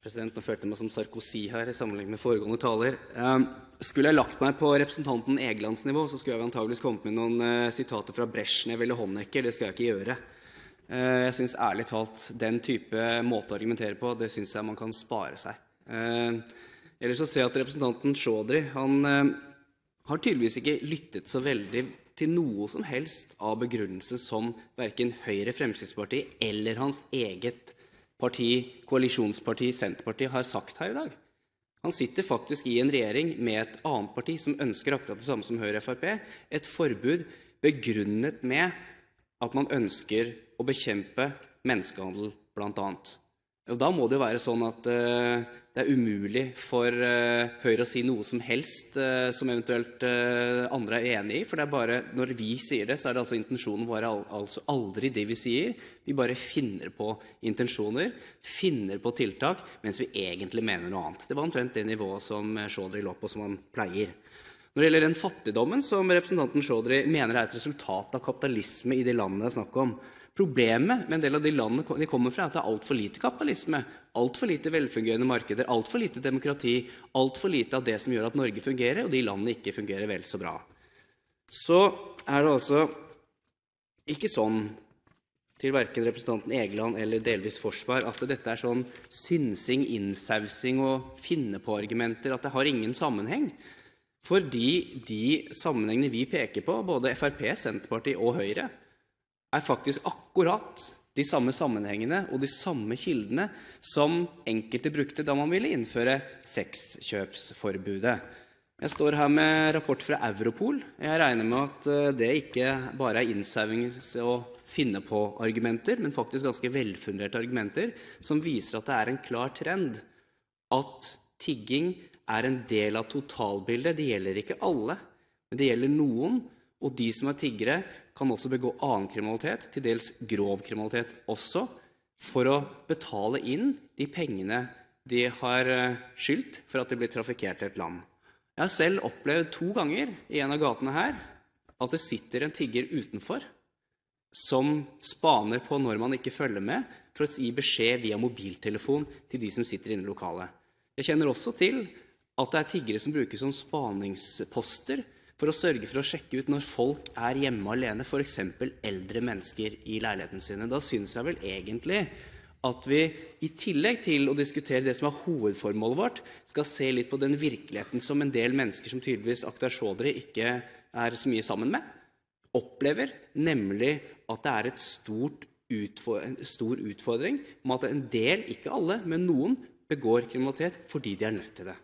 Nå følte jeg meg som Sarkozy her i sammenligning med foregående taler. Skulle jeg lagt meg på representanten Egelands nivå, så skulle jeg antageligvis kommet med noen sitater fra Brezhnev eller Honecker. Det skal jeg ikke gjøre. Jeg synes ærlig talt den type måte å argumentere på, det synes jeg man kan spare seg. Ellers så ser jeg at representanten Chaudhry, han har tydeligvis ikke lyttet så veldig til noe som helst av begrunnelse som hverken Høyre, Fremskrittspartiet eller hans eget parti, koalisjonsparti, Senterpartiet, har sagt her i dag. Han sitter faktisk i en regjering med et annet parti som ønsker akkurat det samme som Høyre og FrP, et forbud begrunnet med at man ønsker å bekjempe menneskehandel, blant annet. Og da må det jo være sånn at det er umulig for Høyre å si noe som helst som eventuelt andre er enig i, for det er bare, når vi sier det, så er det altså intensjonen vår altså aldri det vi sier. Vi bare finner på intensjoner, finner på tiltak, mens vi egentlig mener noe annet. Det var omtrent det nivået som Chaudhry lå på, som han pleier. Når det gjelder den fattigdommen som representanten Chaudhry mener er et resultat av kapitalisme i de landene det er snakk om, problemet med en del av de landene de kommer fra er at det er alt for lite kapitalisme, alt for lite velfungerende markeder, alt for lite demokrati, alt for lite av det som gjør at Norge fungerer, og de landene ikke fungerer vel så bra. Så er det altså ikke sånn til hverken representanten Egeland eller delvis forsvar at dette er sånn synsing, innsausing og finne på argumenter, at det har ingen sammenheng. Fordi de sammenhengene vi peker på, både FrP, Senterpartiet og Høyre, er faktisk akkurat de samme sammenhengene og de samme kildene som enkelte brukte da man ville innføre sexkjøpsforbudet. Jeg står her med rapport fra Europol. Jeg regner med at det ikke bare er innsauings- og finne på argumenter, men faktisk ganske velfunderte argumenter, som viser at det er en klar trend at tigging er en del av totalbildet. Det gjelder ikke alle, men det gjelder noen, og de som er tiggere kan også begå annen kriminalitet, til dels grov kriminalitet også, for å betale inn de pengene de har skyldt for at de blir trafikert i et land. Jeg har selv opplevd 2 ganger i en av gatene her at det sitter en tigger utenfor som spaner på når man ikke følger med, for å gi beskjed via mobiltelefon til de som sitter inne i lokalet. Jeg kjenner også til at det er tiggere som brukes som spaningsposter for å sørge for å sjekke ut når folk er hjemme alene, for eksempel eldre mennesker i leiligheten sine. Da synes jeg vel egentlig at vi i tillegg til å diskutere det som er hovedformålet vårt, skal se litt på den virkeligheten som en del mennesker som tydeligvis Akhtar Chaudhry ikke er så mye sammen med, opplever, nemlig at det er en stor utfordring om at en del, ikke alle, men noen, begår kriminalitet fordi de er nødt til det.